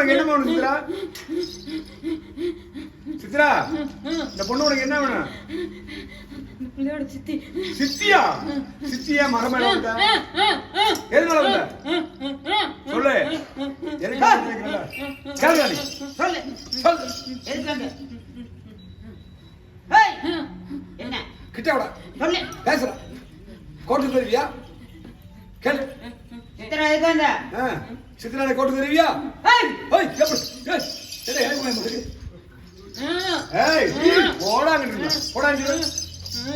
உனக்கு என்ன வேணும் சித்ரா? சித்ரா, இந்த பொண்ணு உனக்கு என்ன வேணும்? சித்தி. சித்தியா? சித்தியா மரமேல வந்த? எதுனால வந்த? சொல்லு. எதுக்கு கேக்குறல? கேளுடா நீ. சொல்லு. சொல்லு. எதுக்கு வந்த? ஹேய். என்ன? கிட்ட வாடா. சொல்லு. பேசுடா. கோட்டு தெரிவியா? கேளு. சித்ரா எதுக்கு வந்த? சித்ரா கோட்டு தெரிவியா? ஹேய். ஹேய், கேளு. ஏய், எடே எனக்கு வந்து. ஏய், போடா நின்னு. போடா நின்னு.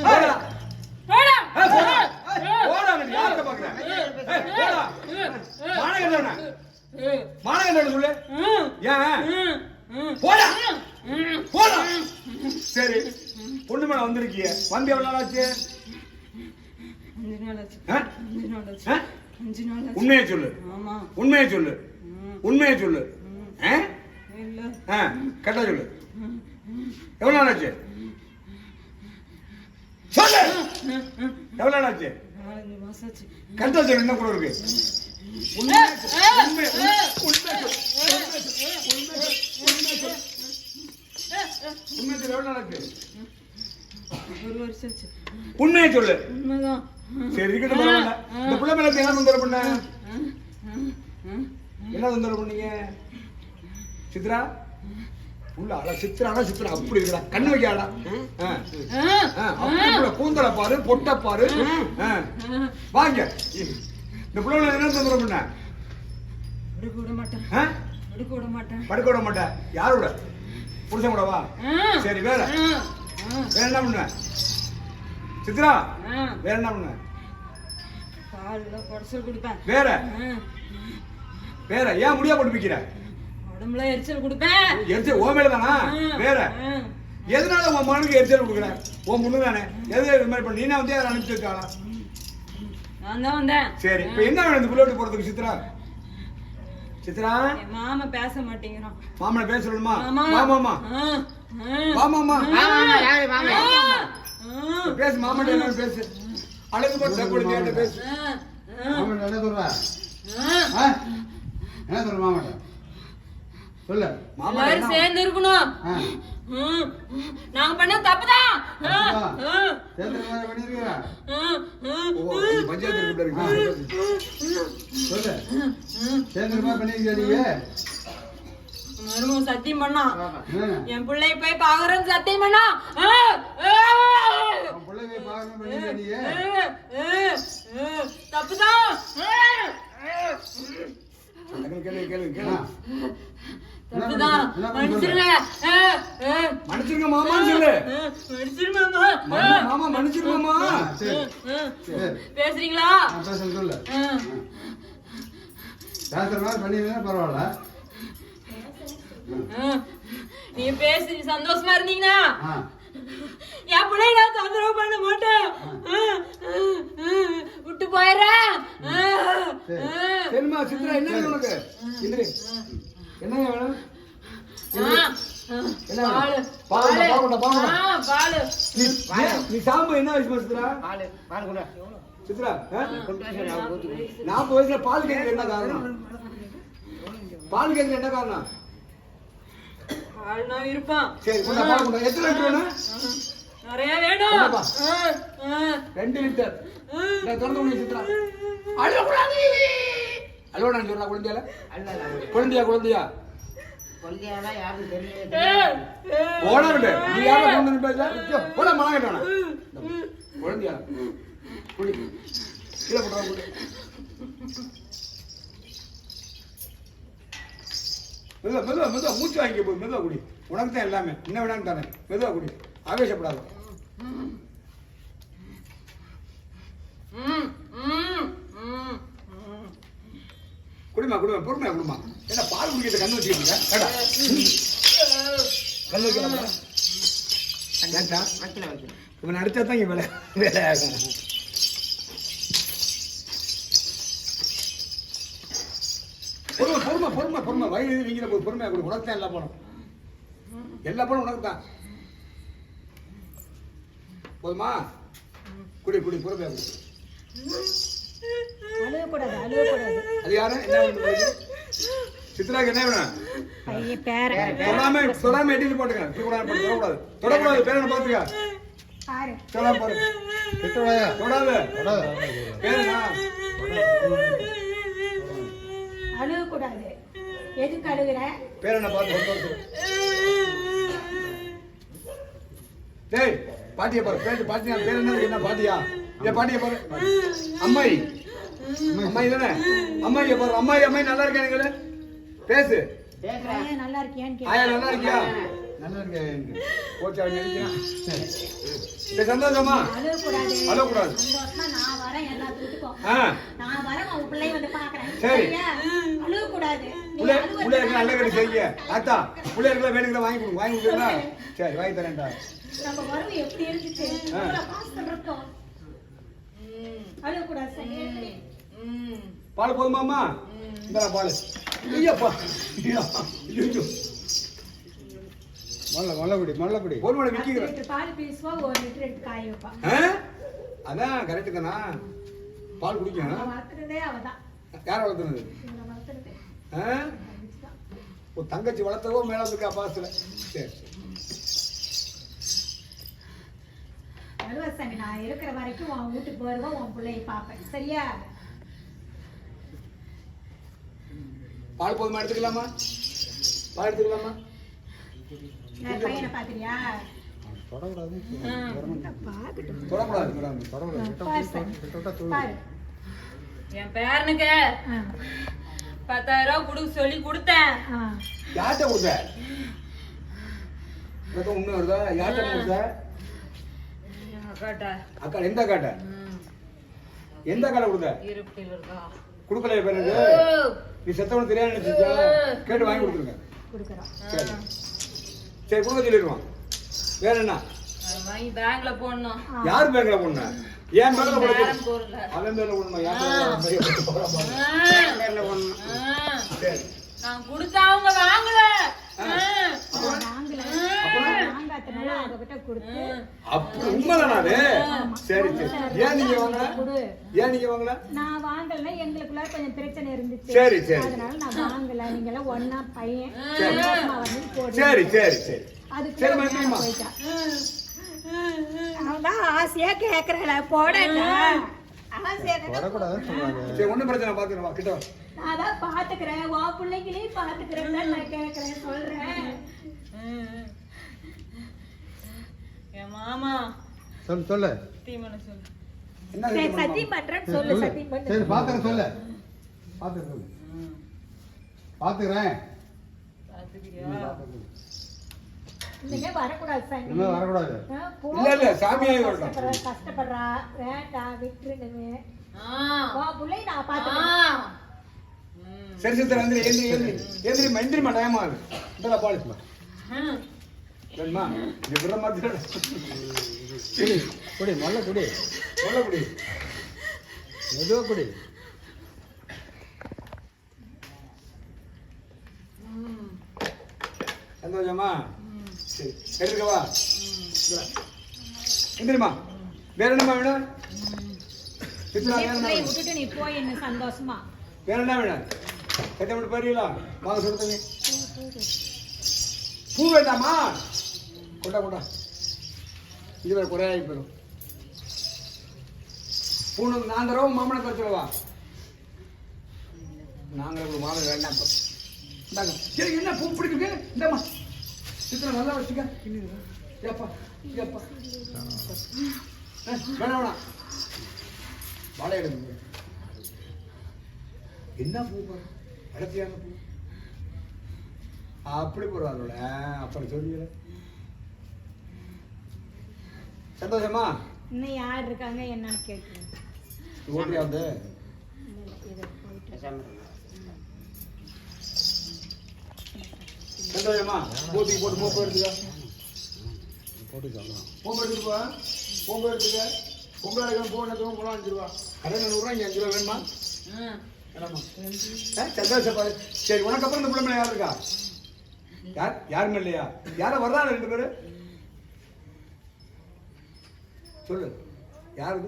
போடா போடா போடா போடா நீ யாரை பாக்குற? ஏய் போடா மானகண்டவனா மானகண்டவன சொல்லு. ஏன் போடா போடா. சரி பொண்ணு மேல வந்திருக்கீங்க. வந்து எவ்வளவு நாள் ஆச்சு? 5 நாள் ஆச்சு. 5 நாள் ஆச்சு. 5 நாள் ஆச்சு. உண்மையை சொல்லு. ஆமா உண்மையை சொல்லு. உண்மையை சொல்லு. இல்ல கரெக்டா சொல்லு. எவ்வளவு நாள் ஆச்சு? சொல்லு. எவ்வளவு நாள் ஆச்சு? 4 மாசம் ஆச்சு. கரெக்டா சொல்லு. என்ன கூட இருக்கு? உண்மை உண்மை உண்மை சொல்லு. எவ்வளவு நாள் ஆச்சு? 1 வருஷம் ஆச்சு. உண்மையை சொல்லு. உண்மைதான். சரி இருக்கட்டும் பரவாயில்ல. இந்த பிள்ளை மேல என்ன தொந்தரவு பண்ண? என்ன தொந்தரவு பண்ணீங்க சித்ரா? உள்ள அட சித்ராடா சித்ரா அப்படி இருக்கடா. கண்ணு வைக்காடா. அப்படி கூந்தல பாரு, பொட்ட பாரு. வாங்க. இந்த பிள்ளை என்ன தொந்தரவு பண்ண? படுக்க விட மாட்டேன். படுக்க விட மாட்டேன். படுக்க விட மாட்டேன். யாரோட? புருஷன் கூட வா. சரி வேற வேற என்ன பண்ண சித்ரா? வேற என்ன பண்ண? பால்ல பொடசல் குடிப்பேன். வேற வேற ஏன் முடியா போட்டு பிக்கிற? உடம்புல எரிச்சல் குடிப்பேன். எரிச்சல் ஓ மேல தானா? வேற எதனால உன் மகனுக்கு எரிச்சல் கொடுக்குற? உன் பொண்ணு தானே. எது இது மாதிரி பண்ண? நீனா வந்து அதை அனுப்பிச்சு வச்சாளா? நான் தான் வந்தேன். சரி இப்ப என்ன வேணும் இந்த புள்ளோட்டு போறதுக்கு சித்ரா? சித்ரா மாமா பேச மாட்டேங்கிறான். மாமனை பேச சொல்லணுமா? மாமாமா மாமாமா யாரு மாமா? பேசு. மாமாட்ட என்ன பேசு. அழகு போட்டு தப்பு பேசு. மாமா என்ன சொல்ற? என்ன சொல்ற மாமாட்ட? சொல்லு. மாமா சேர்ந்து இருக்கணும். நாங்க பண்ண தப்புதான். சேர்ந்து பண்ணிருக்கீங்க. பஞ்சாயத்து இருக்கு. சொல்லு. சேர்ந்து பண்ணிருக்கீங்க. மருமக சத்தியம் பண்ணா என் பிள்ளை போய் பாக்குறேன்னு சத்தியம் பண்ணா. பிள்ளை போய் பாக்கணும் பண்ணிருக்கீங்க. தப்புதான். கேளு கேளு கேளு. தப்புதான். மன்னிச்சிருங்க. மன்னிச்சிருங்க மாமான்னு சொல்லு. மன்னிச்சிரு மாமா. மாமா மன்னிச்சிரு மாமா. பேசுறீங்களா? பேசுறேன் சொல்லு. பேசுற மாதிரி பண்ணிருந்தா பரவாயில்ல. நீ பேசி சந்தோஷமா இருந்தீங்கன்னா என் பிள்ளை நான் தொந்தரவு பண்ண மாட்டேன். விட்டு போயிடுறேன். சரிம்மா சித்ரா என்ன வேணும் உனக்கு? என்ன வேணும்? நீ சாம்பு என்ன வயசு சித்ரா? சித்ரா 40 வயசுல பால் கேட்கறது என்ன காரணம்? பால் கேட்கறது என்ன காரணம்? பால்னா இருப்பான். சரி கொண்டா பால் கொண்டா. எத்தனை லிட்டர் வேணும்? நிறைய வேணும். 2 லிட்டர். நான் திறந்து கொண்டு சித்ரா. அழக்கூடாது. அழக்கூடாது சொல்றா குழந்தையால? குழந்தையா குழந்தையா? குழந்தையால யாரும் தெரியல. ஓடாருடே. நீ யார கொண்டு வந்து பேச? போடா மலங்கட்டவனா. குழந்தையா? குடி. கீழ போடா குடி. மெதுவா மெதுவா மெதுவா மூச்சு வாங்கி போய் மெதுவா குடி. உனக்கு தான் எல்லாமே. என்ன வேணாலும் தானே. மெதுவா குடி. ஆவேசப்படாத. குடிமா குடிமா பொறுமையா குடிமா. என்ன பால் குடிக்கிறத கண்ணு வச்சுக்கிட்டீங்க? கண்ணு வைக்கலாமா? இவன் அடிச்சா தான் இங்க வேலை ஆகும். பொறுமை பொறுமை பொறுமை பொறுமை. வயிறு வீங்கிற போய் பொறுமையா கொடு. உனக்கு தான் எல்லா பணம். எல்லா பணம் உனக்கு தான். போதுமா? குடி குடி பொறுமையா குடி. அழுவக்கூடாது அழுவக்கூடாது. அது யாரு? என்ன வேணும்? சித்ராக்கு என்ன வேணும்? பையன் பேரன் தொடாம எட்டிட்டு போட்டுக்க. தொடக்கூடாது. பேரனை பாத்துக்க. பாரு தொடாம பாரு. தொடாத. பேரனா அழுக கூடாது. எதுக்கு அழுகுற? பேரனை பார்த்து டேய் பாட்டியை பாரு. பாட்டியா பேர் என்ன பாட்டியா? ஏன் பாட்டியை பாரு. அம்மாயி தானே? அம்மாயியை பாரு. அம்மாயி நல்லா இருக்கானுங்களே. பேசு. பையன் நல்லா இருக்கியான்னு ஆயா கேட்க. நல்லா இருக்கியா? நல்லா இருக்கேன். கோச்சா நினைக்கிறான். சந்தோஷமா? அழுகக்கூடாது. அழக்கூடாது. சந்தோஷமா நான் வரேன் எல்லா வீட்டுக்கும். ஆ நான் வரேன் உன் பிள்ளைய வந்து பாக்குறேன். சரி. சரியா? அழுகக்கூடாது. நீ பிள்ளைகளுக்கு நல்ல கட்டி செய்ய. ஆத்தா பிள்ளைகளுக்கு வேணுங்கிற வாங்கி கொடுங்களா? சரி வாங்கி தரேன்டா. நம்ம வரவு எப்படி இருந்துச்சு? எவ்வளவு பாசம் இருக்கும். அழுகக்கூடாது. சரி. பால் போதுமாம்மா? இந்த பால். ஐயப்பா. ஐயோ. மல்லக்குடி ஒரு மணி விக்கிக்கிறேன். 10 லிட்டர் பால் பீசுவா 1 லிட்டர் எடுத்து காய வைப்பா. அதான் கரெக்டு தானா? பால் குடிக்கும். வளர்த்துறதே அவதான். யார் வளர்த்துனது? இவனை வளர்த்துறது. ஒரு தங்கச்சி வளர்த்தவோ மேல இருக்கா பாசத்துல. சரி அழுவசாமி நான் இருக்கிற வரைக்கும் உன் வீட்டுக்கு வருவோம், உன் பிள்ளைய பாப்பேன். சரியா? பால் போதுமா? எடுத்துக்கலாமா? பால் எடுத்துக்கலாமா? நான் பையனை பாக்குறியா? தொடக்கூடாது. பாரு. என் பேரனுக்கு 10,000 ரூபாய் கொடுக்க சொல்லி கொடுத்தேன். யார்கிட்ட கொடுத்த? உண்மை வருதா? யார்கிட்ட கொடுத்த? அக்கா. எந்த அக்காட்ட? எந்த அக்காட்ட கொடுத்த? கொடுக்கலையா பேருக்கு? நீ செத்தவனு தெரியாது நினைச்சியா? கேட்டு வாங்கி கொடுத்துருங்க. சரி சரி கொடுக்க சொல்லிடுவான். வேற என்ன? வாங்கி பேங்க்ல போடணும். யார் பேங்க்ல போடணும்? ஏன் பேங்க்ல போடணும்? போடல. அவன் பேர்ல போடணுமா? யார் பேர்ல போடணும்? சரி நான் கொடுத்தா அவங்க வாங்கல. அப்படி உண்மைதானா அது? சரி சரி. ஏன் நீங்க வாங்கல? நான் வாங்கல, எங்களுக்குள்ள கொஞ்சம் பிரச்சனை இருந்துச்சு. சரி சரி. அதனால நான் வாங்கல. நீங்க எல்லாம் ஒண்ணா பையன். சரி சரி சரி. அதுக்கு சரி மன்னிமா. அவதான் ஆசையா கேக்குறல போடடா. தொடக்கூடாதுன்னு சொல்றாங்க. சரி ஒண்ணும் பிரச்சனை பாத்துக்கிறேன். வா கிட்ட வா. நான் தான் பாத்துக்கிறேன். உன் பிள்ளைங்களையும் பாத்துக்கிறேன். நான் கேக்குறேன் சொல்றேன். என் மாமா சொல்லு. தீமன சொல்லு. என்ன சரி செய்யணும்? சத்தியம் பண்றேன் சொல்லு. சத்தியம் பண்ணு. சரி பாத்துக்கிறேன் சொல்லு. பாத்துக்கிறேன். இனிமே வரக்கூடாது சாமி. இனிமே வரக்கூடாது. இல்ல சாமியே வரட்டும். கஷ்டப்படுறா. வேண்டாம் விட்டுருங்க. உன் பிள்ளை நான் பாத்துக்கிறேன். சரி சித்தர் வந்து எந்திரி மந்திரிமா டைமா இருக்கு. இந்த பாலிஸ்மா வேணுமா? விடுற மாதிரி குடி நல்ல குடி மெதுவா குடி. சந்தோஷமா? சரி எடுத்துக்கவா. எந்திரிமா. வேற என்னமா வேணும்? சித்ரா வேற என்ன வேணும்? விட்டுட்டு நீ போய் என்ன சந்தோஷமா. வேற என்ன வேணும்? கட்ட விட்டு போறீங்களா? வாங்க சொல்லுங்க. பூ வேண்டாமா? கொண்டா இது வேற குறையாகி போயிடும். பூனு நான் தரவும் மாமனை தரச்சுலவா. நாங்கள் ஒரு மாலை வேண்டாம். இந்தாங்க. சரி என்ன பூ பிடிக்குங்க? இந்தாம்மா சித்திரம் நல்லா வச்சுக்க. ஏப்பா வேணாம் வாழை எடுங்க. என்ன பூ பாரு, அடர்த்தியான பூ. அப்படி போடுவாங்கள அப்புறம் சொல்லிடுற. சந்தோஷமா? இன்னும் யார் இருக்காங்க என்னன்னு கேட்குறேன். ஓட்டியா வந்து சந்தோஷமா? போட்டிக்கு போட்டு மோப்ப எடுத்துக்க. மோப்ப எடுத்துட்டு போ. பொங்க எடுத்துக்க. பொங்கல் எடுக்க போனதும் போலாம் 5 ரூபா. கடன் 100 ரூபா. 5 ரூபா வேணுமா? சந்தோஷப்பா. சரி உனக்கு அப்புறம் இந்த பிள்ளை யார் இருக்கா? யாருமே இல்லையா? யார வர்றாங்க 2 பேரு? சொல்லு யாரு?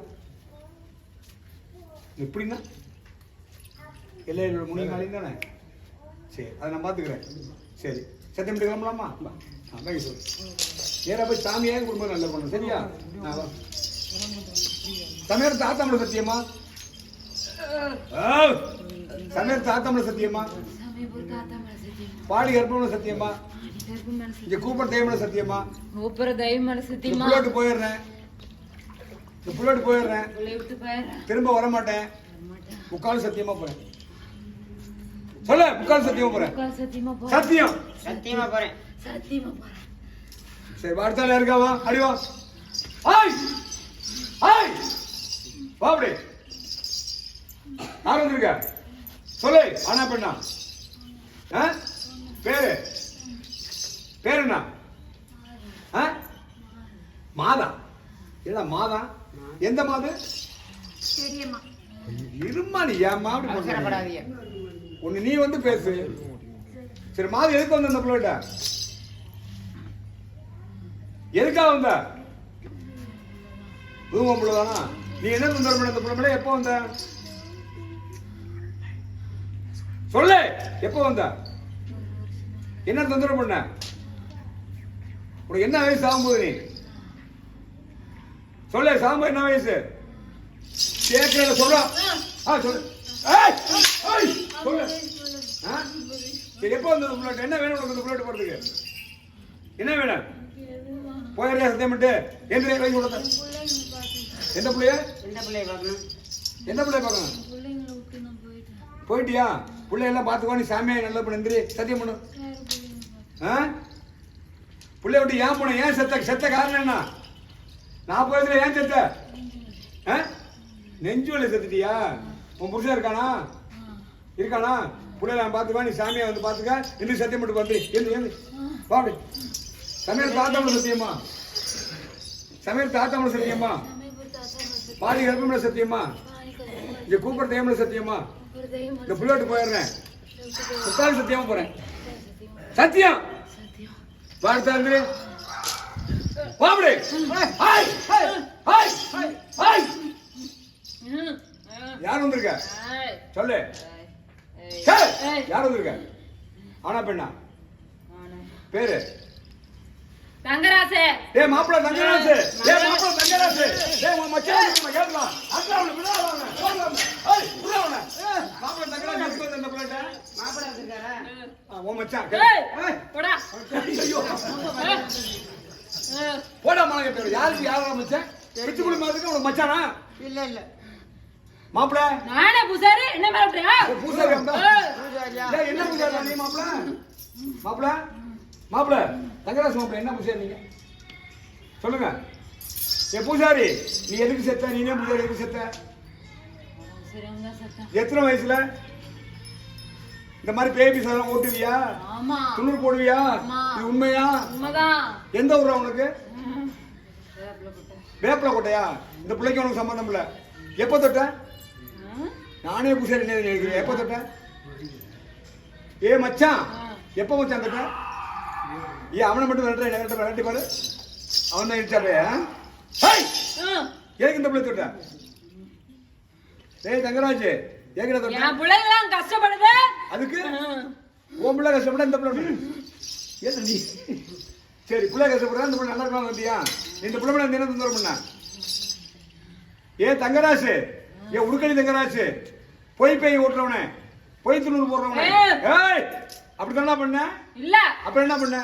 எப்படின்னா எல்லையில் முனிகாலியும் தானே? சரி அதை நான் பார்த்துக்கிறேன். சரி சத்தியம் கிளம்பலாமா? வாங்கி சொல்லு. நேராக போய் சாமியாக குடும்பம் நல்லா பண்ணணும். சரியா? சமையல் தாத்தாமல சத்தியமா? சமையல் தாத்தாமல சத்தியமா? பாடி கற்பமல சத்தியமா? இங்க கூப்பிட தெய்வமல சத்தியமா? புள்ளோட்டு போயிடுறேன். திரும்ப வர மாட்டேன். முக்கால் சத்தியமா போறேன். சொல்ல முக்கால் சத்தியமா போறேன். சத்தியம் சத்தியமா போறேன். சரி வார்த்தால இருக்காவா? அடிவா. ஹாய் ஹாய் பாபடி யார் வந்திருக்க? சொல்லு. ஆனா பெண்ணா? பேரு பேரு என்ன? மாதா. என்ன மாதா? எந்த மாது? இருமா நீ ஏமா ஒண்ணு நீ வந்து பேசு. சரி மாது எதுக்கு வந்த அந்த பிள்ளைகிட்ட? எதுக்காக வந்த? புதுமா பிள்ளைதானா? நீ என்ன தொந்தரவு பண்ண அந்த பிள்ளை? எப்போ வந்த? சொல்லு. எப்போ வந்த? என்ன தொந்தரவு பண்ண? உனக்கு என்ன வயசு ஆகும்போது? நீ சொல்லு. சாம்பு என்ன வயசு? கேட்கல சொல்ல. சொல்லு. சொல்லு. எப்போ வந்த பிள்ளைட்டு? என்ன வேணும் உனக்கு? இந்த பிள்ளைட்டு போறதுக்கு என்ன வேணும்? போயிடுறியா சத்தியம் பண்ணிட்டு? எந்த கை கொடுத்த? எந்த பிள்ளைய? எந்த பிள்ளைய பார்க்கணும்? போயிட்டியா? பிள்ளையெல்லாம் பார்த்துக்கோ. நீ சாமியாய் நல்லா பண்ணு. சத்தியம் பண்ணு. பிள்ளைய விட்டு ஏன் போன? ஏன் செத்த காரணம் என்ன? நான் போயதுல ஏன் செத்த? நெஞ்சு வலி செத்துட்டியா? உன் புருஷன் இருக்கானா? பிள்ளைய நான் பார்த்துக்கோ. நீ சாமியா வந்து பார்த்துக்க. இன்னும் சத்தியம் மட்டும் வந்து ஏந்து பாப்படி. சமையல் தாத்தாமல சத்தியமா? சமையல் தாத்தாமல சத்தியமா? பாடி கற்பமல சத்தியமா? இங்க கூப்பிட தேமல சத்தியமா? இந்த புள்ளோட்டு போயிடுறேன். முக்கால் சத்தியமா போறேன். சத்தியம் வார்த்தை பாப்படி. Hi hi hi hi. யார் வந்திருக்க? சொல்லு. யார் வந்திருக்க? ஆனா பெண்ணா? பேரு? தங்கராசு. டேய் மாப்பிள தங்கராசு. உன் மச்சான் கேட்கலாம். அக்காவுல விடாதவங்க. ஏய் விடாதவங்க. மாப்பிள தங்கராசு எதுக்கு வந்த இந்த பிள்ளை? மாப்பிள வந்திருக்காரா? உன் மச்சான். ஏய் போடா. ஐயோ. போடா மாங்க பேரு. யாரா மச்சான்? பிச்சுக்குடி மாதிரிக்கு உனக்கு மச்சானா? இல்ல மாப்பிள நானே பூசாரி. என்ன மாப்பிளையா? பூசாரி வந்தா? ஏய் என்ன பூசாரி நீ மாப்பிள? மாப்பிள தங்கராசு மாப்பிள என்ன பூசாரி நீங்க? சொல்லுங்க. ஏ பூசாரி நீ எதுக்கு செத்த? நீ என்ன பூசாரி எதுக்கு செத்த? எத்தனை வயசுல இந்த மாதிரி பேபி சாதம் ஓட்டுவியா? துண்ணூறு போடுவியா? இது உண்மையா? எந்த ஊரா உனக்கு? வேப்பல கோட்டையா? இந்த பிள்ளைக்கு உனக்கு சம்பந்தம் இல்ல. எப்ப தொட்ட? நானே பூசாரி நினைக்கிறேன். எப்ப தொட்ட? ஏ மச்சான் எப்ப மச்சான் தொட்ட? ஏன் அவனை மட்டும் விரட்டி பாரு. அவன் தான் இடிச்சாப்பே. ஏன் இந்த பிள்ளை தொட்ட? ஏய் தங்கராஜ் ஏங்கடா தொட்ட? என் பிள்ளைங்கலாம் கஷ்டப்படுது. அதுக்கு உன் பிள்ளை கஷ்டப்பட இந்த பிள்ளை ஏன் நீ? சரி பிள்ளை கஷ்டப்படுறா இந்த பிள்ளை நல்லா இருக்கலாம் வந்தியா? இந்த பிள்ளை மேல என்ன தொந்தரவு பண்ண? ஏ தங்கராசு, ஏ உடுக்கடி தங்கராசு, பொய் பேய் ஓட்டுறவனே, பொய் துணூறு போடுறவனே. ஏய் அப்படித்தானா பண்ண? இல்ல அப்புறம் என்ன பண்ண?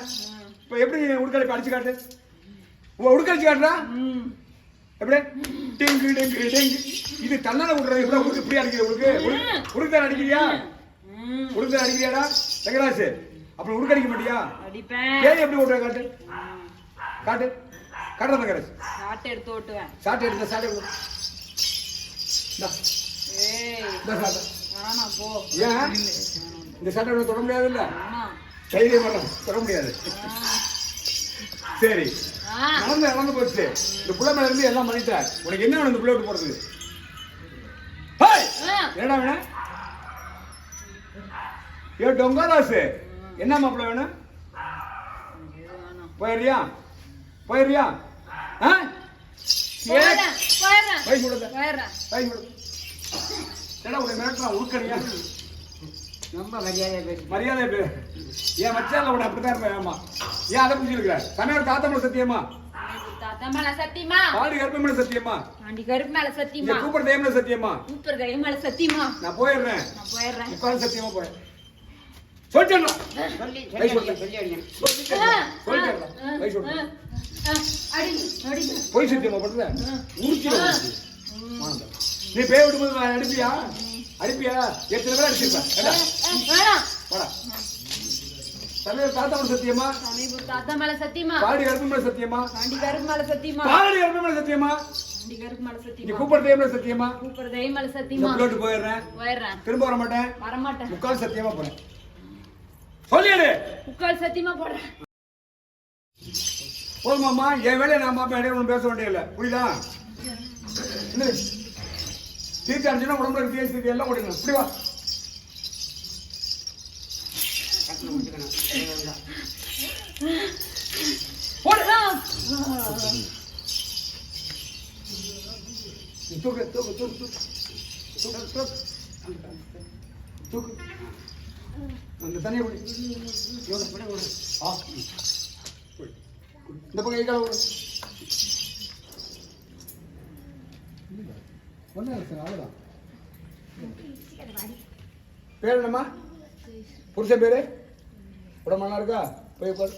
இப்ப எப்படி உடுக்கடி அடிச்சு காட்டு. உடுக்கடிச்சு காட்டுறா எப்படி? Dengue dengue dengue. இது தன்னால விடுறது எப்படி? இப்படி அடிக்கிற உனக்கு? உடுக்கதான் அடிக்கிறியா? உடுக்கதான் அடிக்கிறியாடா தங்கராசு? அப்புறம் உடுக்கடிக்க மாட்டியா? ஏன் எப்படி ஓட்டுற? காட்டு காட்டு காட்டுற தங்கராசு. சாட்டை எடுத்து ஓட்டுவேன். சாட்டை எடுத்த சாட்டை ஏன் இந்த சாட்டை தொட முடியாது? இல்ல கையிலே மட்டும் தொட முடியாது. சரி நடந்து போச்சு. இந்த புள்ள மேல இருந்து எல்லாம் பண்ணிட்ட. உனக்கு என்ன வேணும் இந்த புள்ள விட்டு போறதுக்கு? என்னடா வேணும்? ஏ டொங்கராசு என்ன மாப்பிள்ள வேணும்? போயிடுறியா? மிரட்டுறான் உருக்கறியா? ரொம்ப மரியாதை பேசு. மரியாதை பேரு ஏன் மச்சான்ல கூட அப்படித்தான் இருப்பேன். ஆமா ஏன் அதை புரிஞ்சுக்கிற சமையல் தாத்தமலை சத்தியமா தாத்தா மேல சத்தியமா பாடி கருப்பமலை சத்தியமா ஆண்டி கருப்பு மேல இங்க சத்தியமா கூப்பிடுற தேவமலை சத்தியமா சூப்பர் கை மேல சத்தியமா நான் போயிடுறேன். நான் போயிடுறேன். உட்கார்ந்து சத்தியமா போறேன். சொல்லிட்டேன் சொல்லி வயசு அடிங்க, சொல்லி அடிங்க. சொல்லிட்டேன் வயசு அடிங்க அடிங்க போய் சத்தியமா பண்ற ஊர்ச்சில நீ பேய் விடும்போது நான் அடிப்பியா எத்தனை பேர் அடிச்சிருப்பேன் வேணாம். வாடா சமையல் தாத்தமலை சத்தியமா சமீபு தாத்தா மேல சத்தியமா பாடி கருப்பமலை சத்தியமா ஆண்டி கருப்பு மேல சத்தியமா பாடி கருப்பமலை சத்தியமா ஆண்டி கருப்பு மேல இங்க சத்தியமா கூப்பிடுற தேவமலை சத்தியமா சூப்பர் கை மேல இந்த சத்தியமா புள்ளோட்டு போயிடுறேன். போயிடுறேன். திரும்ப வர மாட்டேன். வரமாட்டேன். முக்கால் சத்தியமா போறேன். சொல்லிடு முக்கால் சத்தியமா போடுறேன். போதுமாம்மா என் வேலையை நான் மாப்பா இடையில ஒன்றும் பேச வேண்டியதில்லை. புரியுதா? என்ன தீர்த்து அடிச்சுன்னா உடம்புல தீர்த்து எல்லாம் கொடுக்கணும். இப்படி வா கட்டணம் முடிச்சுக்கணும். போடு. தூக்கு தூக்கு தூக்கு தூக்கு தூக்கு தூக்கு தூக்கு அந்த தண்ணியை குடி. ஆ குடி. இந்த பக்கம் கை கால விடு. ஒன்றும் இல்லை சார் அவ்வளோதான். பேர் என்னம்மா? புருஷன் பேரு உடம்பு நல்லா இருக்கா? போய் பாரு.